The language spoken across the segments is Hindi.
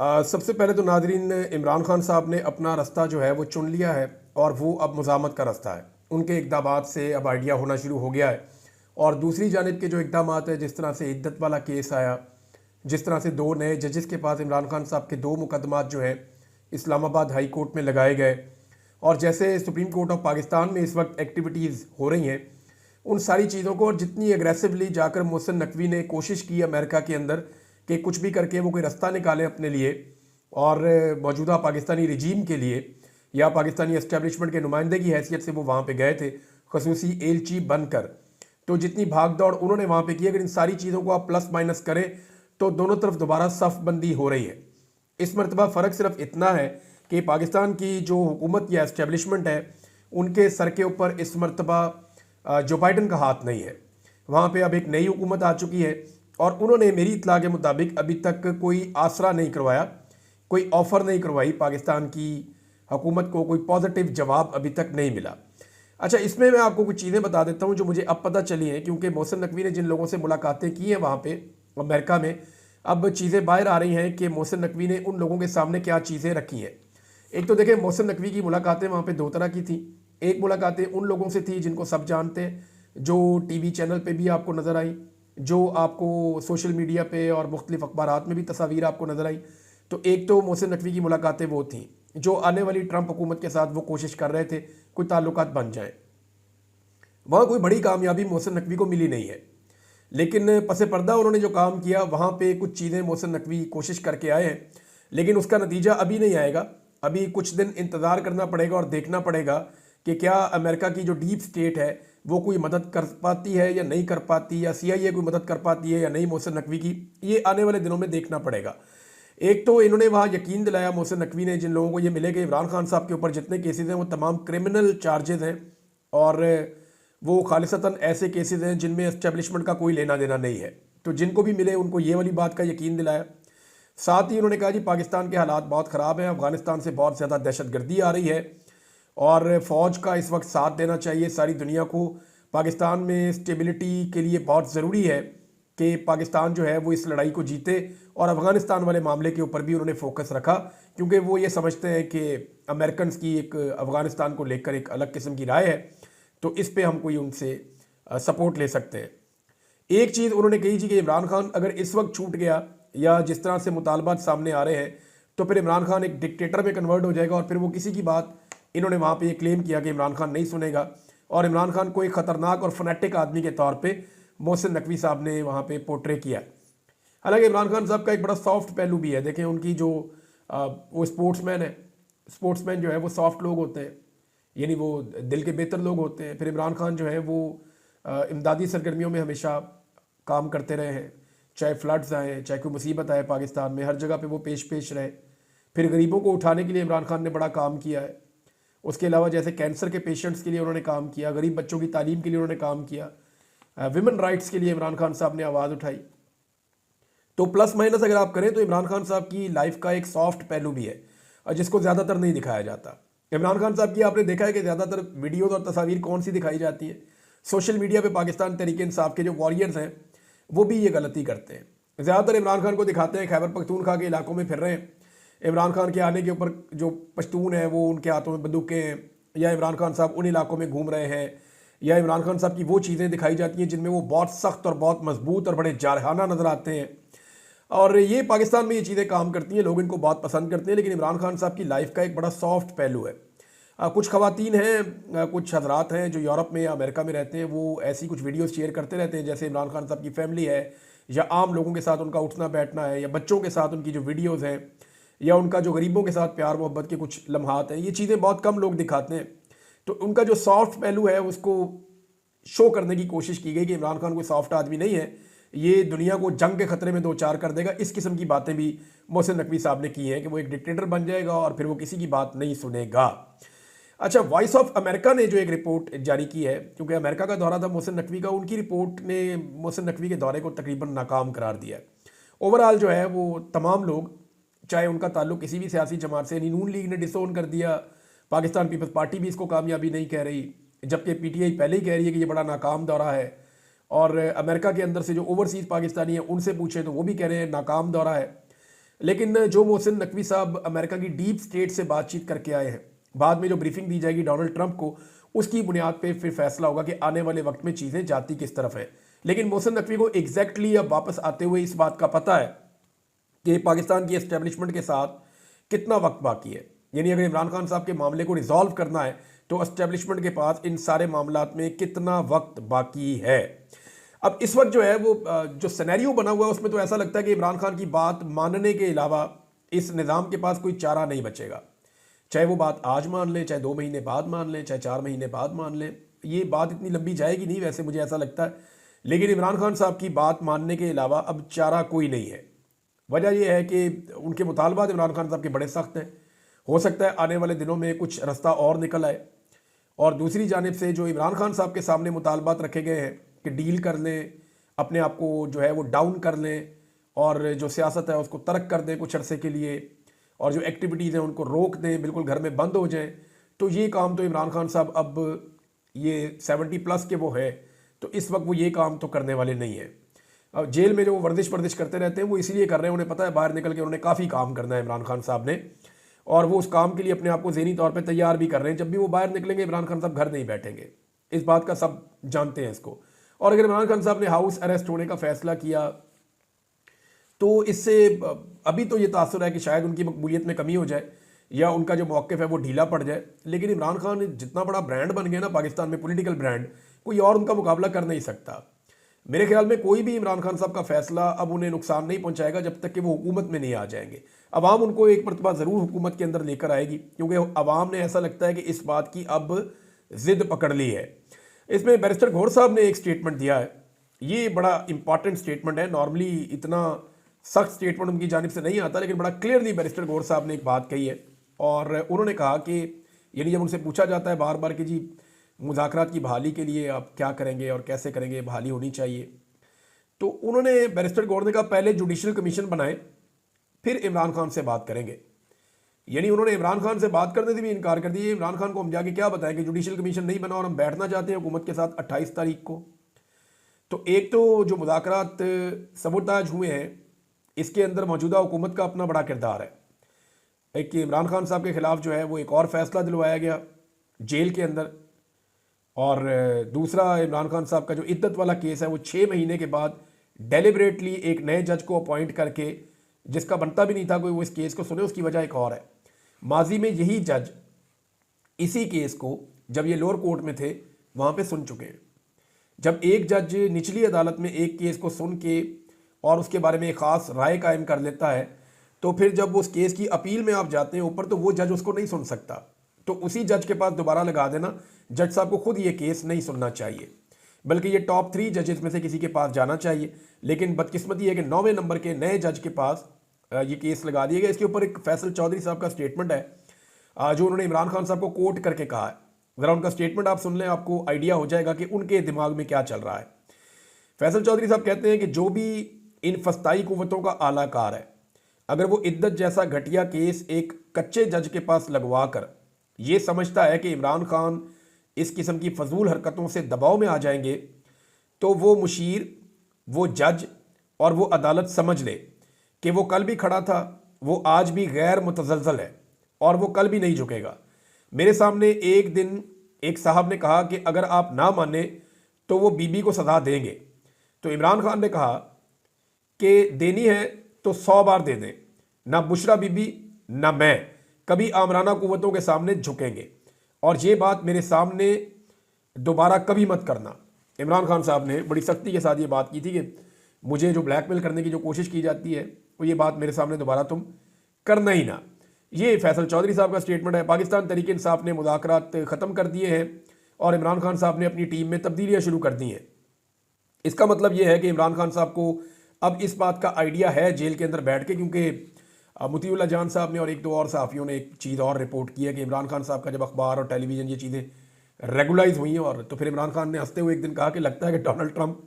सबसे पहले तो नाजरीन, इमरान खान साहब ने अपना रास्ता जो है वो चुन लिया है और वो अब मुज़ामत का रास्ता है। उनके इक़दामात से अब आइडिया होना शुरू हो गया है। और दूसरी जानिब के जो इक़दामात है, जिस तरह से इद्दत वाला केस आया, जिस तरह से दो नए जजेस के पास इमरान खान साहब के दो मुकदमात जो हैं इस्लामाबाद हाई कोर्ट में लगाए गए, और जैसे सुप्रीम कोर्ट ऑफ पाकिस्तान में इस वक्त एक्टिविटीज़ हो रही हैं, उन सारी चीज़ों को, और जितनी एग्रेसिवली जाकर मोहसिन नकवी ने कोशिश की अमेरिका के अंदर कि कुछ भी करके वो कोई रास्ता निकालें अपने लिए और मौजूदा पाकिस्तानी रिजीम के लिए, या पाकिस्तानी एस्टेब्लिशमेंट के नुमाइंदे की हैसियत से वो वहाँ पे गए थे खसूसी एलची बनकर। तो जितनी भाग दौड़ उन्होंने वहाँ पे की, अगर इन सारी चीज़ों को आप प्लस माइनस करें तो दोनों तरफ दोबारा सफ बंदी हो रही है। इस मरतबा फ़र्क सिर्फ इतना है कि पाकिस्तान की जो हुकूमत या एस्टेब्लिशमेंट है, उनके सर के ऊपर इस मरतबा जो बाइडन का हाथ नहीं है। वहाँ पे अब एक नई हुकूमत आ चुकी है और उन्होंने मेरी इत्तला के मुताबिक अभी तक कोई आसरा नहीं करवाया, कोई ऑफ़र नहीं करवाई पाकिस्तान की हुकूमत को, कोई पॉजिटिव जवाब अभी तक नहीं मिला। अच्छा, इसमें मैं आपको कुछ चीज़ें बता देता हूँ जो मुझे अब पता चली हैं, क्योंकि मोहसिन नकवी ने जिन लोगों से मुलाकातें की हैं वहाँ पे अमेरिका में, अब चीज़ें बाहर आ रही हैं कि मोहसिन नकवी ने उन लोगों के सामने क्या चीज़ें रखी हैं। एक तो देखें, मोहसिन नकवी की मुलाकातें वहाँ पे दो तरह की थी। एक मुलाकातें उन लोगों से थी जिनको सब जानते हैं, जो टीवी चैनल पे भी आपको नज़र आई, जो आपको सोशल मीडिया पे और मुख्तलिफ अखबारात में भी तस्वीर आपको नज़र आई। तो एक तो मोहसिन नकवी की मुलाकातें वो थी जो आने वाली ट्रंप हुकूमत के साथ वो कोशिश कर रहे थे कोई ताल्लुकात बन जाए। वहाँ कोई बड़ी कामयाबी मोहसिन नकवी को मिली नहीं है, लेकिन पसे पर्दा उन्होंने जो काम किया वहाँ पे कुछ चीज़ें मोहसिन नकवी कोशिश करके आए हैं, लेकिन उसका नतीजा अभी नहीं आएगा। अभी कुछ दिन इंतज़ार करना पड़ेगा और देखना पड़ेगा कि क्या अमेरिका की जो डीप स्टेट है वो कोई मदद कर पाती है या नहीं कर पाती, या CIA कोई मदद कर पाती है या नहीं मोहसिन नकवी की। ये आने वाले दिनों में देखना पड़ेगा। एक तो इन्होंने वहाँ यकीन दिलाया मोहसिन नकवी ने, जिन लोगों को ये मिले कि इमरान खान साहब के ऊपर जितने केसेस हैं वो तमाम क्रिमिनल चार्जेस हैं और वो खालिसतन ऐसे केसेस हैं जिनमें एस्टेब्लिशमेंट का कोई लेना देना नहीं है। तो जिनको भी मिले उनको ये वाली बात का यकीन दिलाया। साथ ही उन्होंने कहा जी पाकिस्तान के हालात बहुत ख़राब हैं, अफ़गानिस्तान से बहुत ज़्यादा दहशतगर्दी आ रही है और फ़ौज का इस वक्त साथ देना चाहिए सारी दुनिया को। पाकिस्तान में स्टेबिलिटी के लिए बहुत ज़रूरी है कि पाकिस्तान जो है वो इस लड़ाई को जीते, और अफ़गानिस्तान वाले मामले के ऊपर भी उन्होंने फोकस रखा, क्योंकि वो ये समझते हैं कि अमेरिकन की एक अफ़गानिस्तान को लेकर एक अलग किस्म की राय है, तो इस पे हम कोई उनसे सपोर्ट ले सकते हैं। एक चीज़ उन्होंने कही थी कि इमरान खान अगर इस वक्त छूट गया या जिस तरह से मुतालबात सामने आ रहे हैं, तो फिर इमरान खान एक डिक्टेटर में कन्वर्ट हो जाएगा और फिर वो किसी की बात, इन्होंने वहाँ पे ये क्लेम किया कि इमरान खान नहीं सुनेगा, और इमरान खान को एक ख़तरनाक और फनेटिक आदमी के तौर पे मोहसिन नकवी साहब ने वहाँ पे पोर्ट्रे किया। हालांकि इमरान खान साहब का एक बड़ा सॉफ्ट पहलू भी है। देखें, उनकी जो वो स्पोर्ट्समैन है, स्पोर्ट्समैन जो है वो सॉफ्ट लोग होते हैं, यानी वो दिल के बेहतर लोग होते हैं। फिर इमरान खान जो है वो इमदादी सरगर्मियों में हमेशा काम करते रहे हैं, चाहे फ्लड्स आए, चाहे कोई मुसीबत आए पाकिस्तान में, हर जगह पे वो पेश पेश रहे। फिर गरीबों को उठाने के लिए इमरान खान ने बड़ा काम किया है। उसके अलावा जैसे कैंसर के पेशेंट्स के लिए उन्होंने काम किया, गरीब बच्चों की तालीम के लिए उन्होंने काम किया, विमेन राइट्स के लिए इमरान खान साहब ने आवाज़ उठाई। तो प्लस माइनस अगर आप करें तो इमरान खान साहब की लाइफ का एक सॉफ्ट पहलू भी है और जिसको ज़्यादातर नहीं दिखाया जाता। इमरान खान साहब की आपने देखा है कि ज़्यादातर वीडियोज़ और तस्वीर कौन सी दिखाई जाती है? सोशल मीडिया पे पाकिस्तान तहरीक इंसाफ के जो वॉरियर्स हैं वो भी ये गलती करते हैं। ज़्यादातर इमरान खान को दिखाते हैं खैबर पख्तूनख्वा के इलाकों में फिर रहे हैं, इमरान खान के आने के ऊपर जो पश्तून है वो उनके हाथों में बंदूकें हैं, या इमरान खान साहब उन इलाकों में घूम रहे हैं, या इमरान खान साहब की वो चीज़ें दिखाई जाती हैं जिनमें वो बहुत सख्त और बहुत मजबूत और बड़े जारहाना नज़र आते हैं। और ये पाकिस्तान में ये चीज़ें काम करती हैं, लोग इनको बहुत पसंद करते हैं। लेकिन इमरान खान साहब की लाइफ का एक बड़ा सॉफ्ट पहलू है। कुछ ख़वातीन हैं, कुछ हजरात हैं जो यूरोप में या अमेरिका में रहते हैं, वो ऐसी कुछ वीडियोस शेयर करते रहते हैं जैसे इमरान खान साहब की फैमिली है, या आम लोगों के साथ उनका उठना बैठना है, या बच्चों के साथ उनकी जो वीडियोज़ हैं, या उनका जो गरीबों के साथ प्यार मोहब्बत के कुछ लम्हात हैं। ये चीज़ें बहुत कम लोग दिखाते हैं। तो उनका जो सॉफ्ट पहलू है उसको शो करने की कोशिश की गई कि इमरान खान कोई सॉफ्ट आदमी नहीं है, ये दुनिया को जंग के खतरे में दो चार कर देगा। इस किस्म की बातें भी मोहसिन नकवी साहब ने की हैं कि वो एक डिक्टेटर बन जाएगा और फिर वो किसी की बात नहीं सुनेगा। अच्छा, वॉइस ऑफ अमेरिका ने जो एक रिपोर्ट जारी की है, क्योंकि अमेरिका का दौरा था मोहसिन नकवी का, उनकी रिपोर्ट ने मोहसिन नकवी के दौरे को तकरीबन नाकाम करार दिया है। ओवरऑल जो है वो तमाम लोग, चाहे उनका ताल्लुक किसी भी सियासी जमात से, नून लीग ने डिसोन कर दिया, पाकिस्तान पीपल्स पार्टी भी इसको कामयाबी नहीं कह रही, जबकि PTI पहले ही कह रही है कि ये बड़ा नाकाम दौरा है, और अमेरिका के अंदर से जो ओवरसीज़ पाकिस्तानी है उनसे पूछे तो वो भी कह रहे हैं नाकाम दौरा है। लेकिन जो मोहसिन नकवी साहब अमेरिका की डीप स्टेट से बातचीत करके आए हैं, बाद में जो ब्रीफिंग दी जाएगी डोनाल्ड ट्रंप को, उसकी बुनियाद पे फिर फैसला होगा कि आने वाले वक्त में चीज़ें जाती किस तरफ है। लेकिन मोहसिन नकवी को एग्जैक्टली अब वापस आते हुए इस बात का पता है कि पाकिस्तान की एस्टेब्लिशमेंट के साथ कितना वक्त बाकी है। यानी अगर इमरान खान साहब के मामले को रिजॉल्व करना है तो एस्टेब्लिशमेंट के पास इन सारे मामलात में कितना वक्त बाकी है। अब इस वक्त जो है वो जो सिनेरियो बना हुआ है उसमें तो ऐसा लगता है कि इमरान खान की बात मानने के अलावा इस निज़ाम के पास कोई चारा नहीं बचेगा। चाहे वो बात आज मान लें, चाहे 2 महीने बाद मान लें, चाहे 4 महीने बाद मान लें, ये बात इतनी लंबी जाएगी नहीं, वैसे मुझे ऐसा लगता है। लेकिन इमरान खान साहब की बात मानने के अलावा अब चारा कोई नहीं है। वजह यह है कि उनके मुतालबात इमरान खान साहब के बड़े सख्त हैं। हो सकता है आने वाले दिनों में कुछ रास्ता और निकल आए। और दूसरी जानिब से जो इमरान खान साहब के सामने मुतालबात रखे गए हैं कि डील कर लें, अपने आप को जो है वो डाउन कर लें और जो सियासत है उसको तर्क कर दें कुछ अरसे के लिए, और जो एक्टिविटीज़ हैं उनको रोक दें, बिल्कुल घर में बंद हो जाएं, तो ये काम तो इमरान खान साहब अब ये 70+ के वो है, तो इस वक्त वो ये काम तो करने वाले नहीं है। अब जेल में जो वर्जिश करते रहते हैं वो इसलिए कर रहे हैं, उन्हें पता है बाहर निकल के उन्होंने काफ़ी काम करना है इमरान खान साहब ने, और वो उस काम के लिए अपने आप को ज़हनी तौर पे तैयार भी कर रहे हैं। जब भी वो बाहर निकलेंगे इमरान खान साहब घर नहीं बैठेंगे, इस बात का सब जानते हैं इसको। और अगर इमरान खान साहब ने हाउस अरेस्ट होने का फैसला किया तो इससे अभी तो ये तासुर है कि शायद उनकी मकबूलियत में कमी हो जाए या उनका जो मौक़िफ़ है वो ढीला पड़ जाए। लेकिन इमरान खान जितना बड़ा ब्रांड बन गया ना पाकिस्तान में, पॉलिटिकल ब्रांड, कोई और उनका मुकाबला कर नहीं सकता। मेरे ख्याल में कोई भी इमरान खान साहब का फैसला अब उन्हें नुकसान नहीं पहुंचाएगा जब तक कि वो हुकूमत में नहीं आ जाएंगे। अवाम उनको एक मरतबा ज़रूर हुकूमत के अंदर लेकर आएगी, क्योंकि अवाम ने ऐसा लगता है कि इस बात की अब ज़िद पकड़ ली है। इसमें बैरिस्टर गौहर साहब ने एक स्टेटमेंट दिया है, ये बड़ा इंपॉर्टेंट स्टेटमेंट है। नॉर्मली इतना सख्त स्टेटमेंट उनकी जानिब से नहीं आता, लेकिन बड़ा क्लियरली बैरिस्टर गौहर साहब ने एक बात कही है। और उन्होंने कहा कि यानी जब उनसे पूछा जाता है बार बार कि जी मुज़ाकरात की बहाली के लिए आप क्या करेंगे और कैसे करेंगे, बहाली होनी चाहिए, तो उन्होंने बैरिस्टर गौहर ने कहा पहले जुडिशल कमीशन बनाएं फिर इमरान खान से बात करेंगे। यानी उन्होंने इमरान खान से बात करने से भी इनकार कर दिया। इमरान खान को हम जाके क्या बताएं कि जुडिशल कमीशन नहीं बना और हम बैठना चाहते हैं हुकूमत के साथ 28 तारीख को। तो एक तो जो मुज़ाकरात सबूताज हुए हैं इसके अंदर मौजूदा हुकूमत का अपना बड़ा किरदार है। एक कि इमरान खान साहब के ख़िलाफ़ जो है वो एक और फैसला दिलवाया गया जेल के अंदर, और दूसरा इमरान खान साहब का जो इद्दत वाला केस है वो 6 महीने के बाद डेलिबरेटली एक नए जज को अपॉइंट करके, जिसका बनता भी नहीं था कोई वो इस केस को सुने, उसकी वजह एक और है। माजी में यही जज इसी केस को जब ये लोअर कोर्ट में थे वहाँ पे सुन चुके हैं। जब एक जज निचली अदालत में एक केस को सुन के और उसके बारे में एक ख़ास राय कायम कर लेता है, तो फिर जब उस केस की अपील में आप जाते हैं ऊपर, तो वो जज उसको नहीं सुन सकता, तो उसी जज के पास दोबारा लगा देना। जज साहब को खुद ये केस नहीं सुनना चाहिए, बल्कि ये टॉप 3 जजेस में से किसी के पास जाना चाहिए। लेकिन बदकिस्मती है कि 9वें नंबर के नए जज के पास ये केस लगा दिया गया। इसके ऊपर एक फैसल चौधरी साहब का स्टेटमेंट है जो उन्होंने इमरान खान साहब को कोट करके कहा है। ज़रा उनका स्टेटमेंट आप सुन लें, आपको आइडिया हो जाएगा कि उनके दिमाग में क्या चल रहा है। फैसल चौधरी साहब कहते हैं कि जो भी इन फस्ताई कुव्वतों का आलाकार है, अगर वो इद्दत जैसा घटिया केस एक कच्चे जज के पास लगवा कर ये समझता है कि इमरान खान इस किस्म की फजूल हरकतों से दबाव में आ जाएंगे, तो वो मुशीर, वो जज और वो अदालत समझ ले कि वो कल भी खड़ा था, वो आज भी गैर मुतज़लज़ल है और वो कल भी नहीं झुकेगा। मेरे सामने एक दिन एक साहब ने कहा कि अगर आप ना माने तो वो बीबी को सज़ा देंगे, तो इमरान खान ने कहा कि देनी है तो 100 बार दे दें, ना बुशरा बीबी ना मैं कभी आमराना कुव्वतों के सामने झुकेंगे, और ये बात मेरे सामने दोबारा कभी मत करना। इमरान खान साहब ने बड़ी सख्ती के साथ ये बात की थी कि मुझे जो ब्लैकमेल करने की जो कोशिश की जाती है वो ये बात मेरे सामने दोबारा तुम करना ही ना। ये फैसल चौधरी साहब का स्टेटमेंट है। पाकिस्तान तहरीक इंसाफ ने मुज़ाकरात ख़त्म कर दिए हैं और इमरान खान साहब ने अपनी टीम में तब्दीलियाँ शुरू कर दी हैं। इसका मतलब ये है कि इमरान खान साहब को अब इस बात का आइडिया है जेल के अंदर बैठ के, क्योंकि मुतीउल्लाह जान साहब ने और 1-2 और सहाफ़ियों ने एक चीज़ और रिपोर्ट की है कि इमरान खान साहब का जब अखबार और टेलीविज़न ये चीज़ें रेगुलाइज हुई हैं, और तो फिर इमरान खान ने हंसते हुए एक दिन कहा कि लगता है कि डोनाल्ड ट्रंप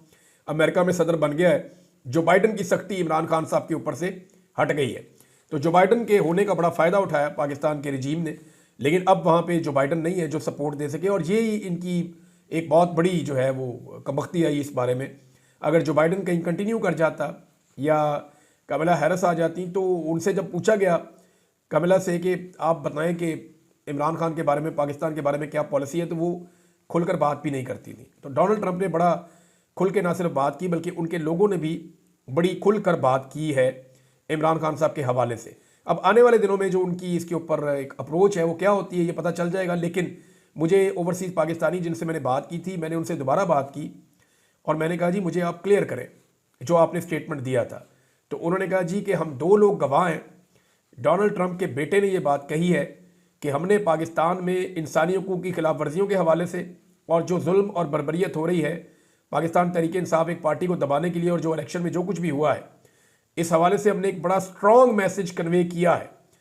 अमेरिका में सदर बन गया है। जो बाइडन की सख्ती इमरान खान साहब के ऊपर से हट गई है। तो जो बाइडन के होने का बड़ा फ़ायदा उठाया पाकिस्तान के रजीम ने, लेकिन अब वहाँ पे जो बाइडन नहीं है जो सपोर्ट दे सके, और ये इनकी एक बहुत बड़ी जो है वो कमबख्ती आई इस बारे में। अगर जो बाइडन कहीं कंटिन्यू कर जाता या कमला हैरिस आ जाती, तो उनसे जब पूछा गया कमला से कि आप बताएं कि इमरान खान के बारे में, पाकिस्तान के बारे में क्या पॉलिसी है, तो वो खुलकर बात भी नहीं करती थी। तो डोनाल्ड ट्रंप ने बड़ा खुल के ना सिर्फ बात की बल्कि उनके लोगों ने भी बड़ी खुलकर बात की है इमरान खान साहब के हवाले से। अब आने वाले दिनों में जो उनकी इसके ऊपर एक अप्रोच है वो क्या होती है ये पता चल जाएगा। लेकिन मुझे ओवरसीज़ पाकिस्तानी जिनसे मैंने बात की थी, मैंने उनसे दोबारा बात की और मैंने कहा जी मुझे आप क्लियर करें जो आपने स्टेटमेंट दिया था। तो उन्होंने कहा जी कि हम 2 लोग गवाह हैं, डोनाल्ड ट्रंप के बेटे ने ये बात कही है कि हमने पाकिस्तान में इंसानी हकूक़ की खिलाफ वर्जियों के हवाले से और जो जुल्म और बर्बरियत हो रही है पाकिस्तान तहरीक इंसाफ एक पार्टी को दबाने के लिए और जो इलेक्शन में जो कुछ भी हुआ है, इस हवाले से हमने एक बड़ा स्ट्रॉन्ग मैसेज कन्वे किया है